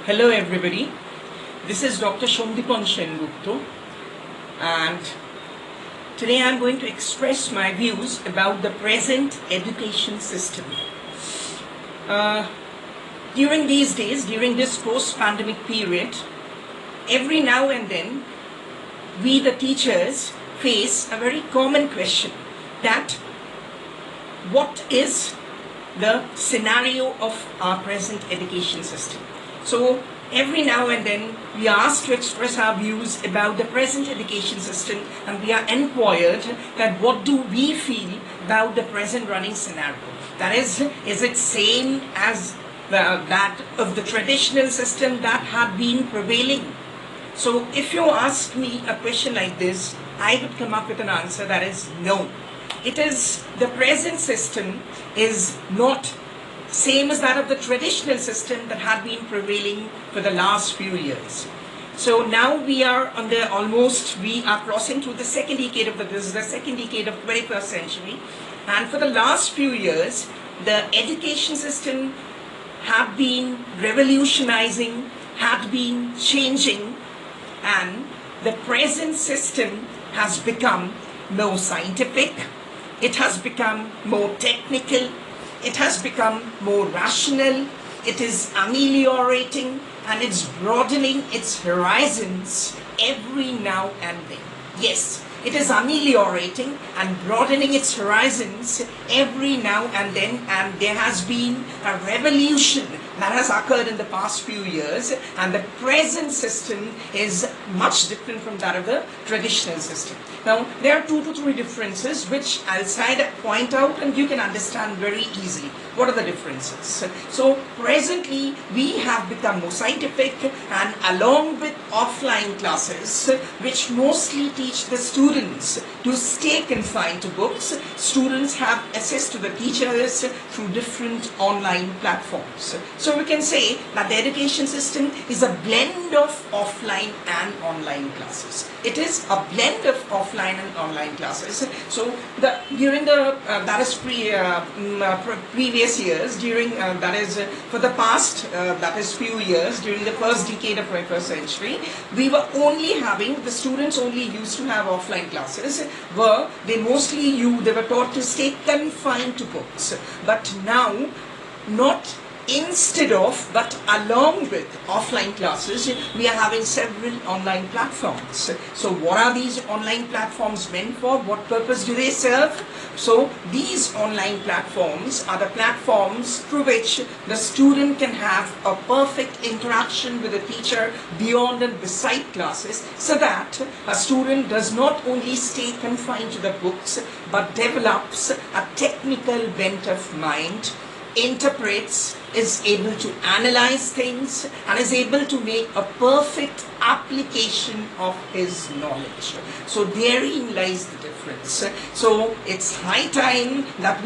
Hello everybody, this is Dr. Sandeepan Sengupta, and today I am going to express my views about the present education system. During these days, during this post-pandemic period, every now and then we the teachers face a very common question that what is the scenario of our present education system. So every now and then we are asked to express our views about the present education system, and we are inquired that what do we feel about the present running scenario. That is it same as that of the traditional system that had been prevailing? So if you ask me a question like this, I would come up with an answer that is no. It is the present system is not same as that of the traditional system that had been prevailing for the last few years. So now we are on the we are crossing through the second decade of this is the second decade of 21st century, and for the last few years the education system had been revolutionizing, had been changing, and the present system has become more scientific, it has become more technical, it has become more rational, it is ameliorating, and it's broadening its horizons every now and then. Yes, it is ameliorating and broadening its horizons every now and then, and there has been a revolution that has occurred in the past few years, and the present system is much different from that of the traditional system. Now, there are 2 to 3 differences which I'll try to point out and you can understand very easily. What are the differences? So, presently we have become more scientific, and along with offline classes which mostly teach the students to stay confined to books, students have access to the teachers through different online platforms. So we can say that the education system is a blend of offline and online classes. It is a blend of offline and online classes. So during the previous years, during for the past few years, during the first decade of 21st century, we were only having, the students only used to have offline classes, where they were taught to stay confined to books. But now, not instead of, but along with offline classes, we are having several online platforms. So what are these online platforms meant for? What purpose do they serve? So these online platforms are the platforms through which the student can have a perfect interaction with the teacher beyond and beside classes, so that a student does not only stay confined to the books, but develops a technical bent of mind, interprets, is able to analyze things, and is able to make a perfect application of his knowledge. So therein lies the difference. So it's high time that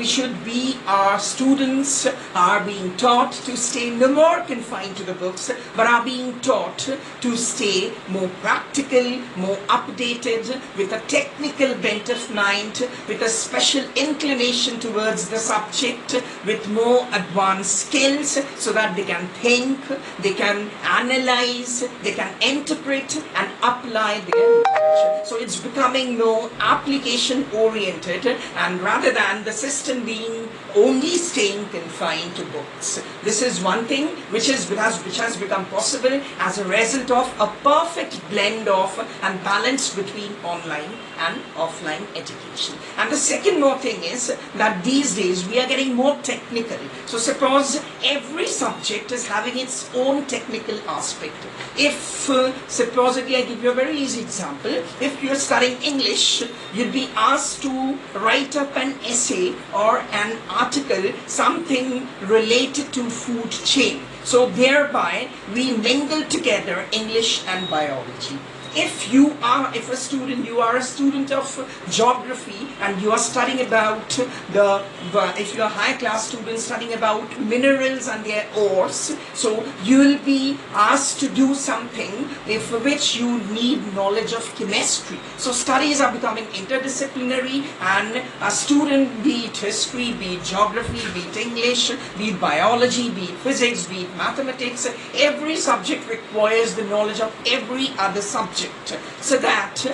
our students are being taught to stay no more confined to the books, but are being taught to stay more practical, more updated, with a technical bent of mind, with a special inclination towards the subject, with more advanced skills, so that they can think, they can analyze, they can interpret and apply their knowledge. So it's becoming more application oriented, and rather than the system being only staying confined to books. This is one thing which has become possible as a result of a perfect blend of and balance between online and offline education. And the second more thing is that these days we are getting more technical. So suppose every subject is having its own technical aspect. If supposedly, I give you a very easy example, if you are studying English, you'll be asked to write up an essay or an article, something related to food chain. So thereby we mingle together English and biology. if a student, you are a student of geography and you are studying about if you are a high class student studying about minerals and their ores, so you will be asked to do something for which you need knowledge of chemistry. So studies are becoming interdisciplinary, and a student, be it history, be it geography, be it English, be it biology, be it physics, be it mathematics, every subject requires the knowledge of every other subject, so that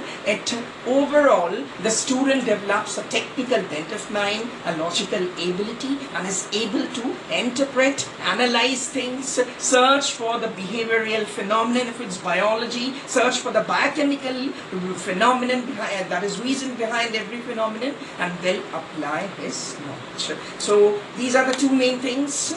overall the student develops a technical bent of mind, a logical ability, and is able to interpret, analyze things, search for the behavioral phenomenon if it's biology, search for the biochemical phenomenon that is reason behind every phenomenon, and will apply his knowledge. So these are the two main things.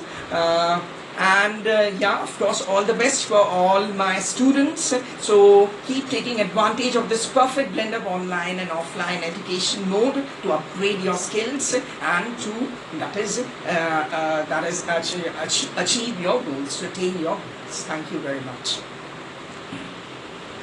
Yeah, of course, all the best for all my students. So keep taking advantage of this perfect blend of online and offline education mode to upgrade your skills and to achieve your goals, to attain your goals. Thank you very much.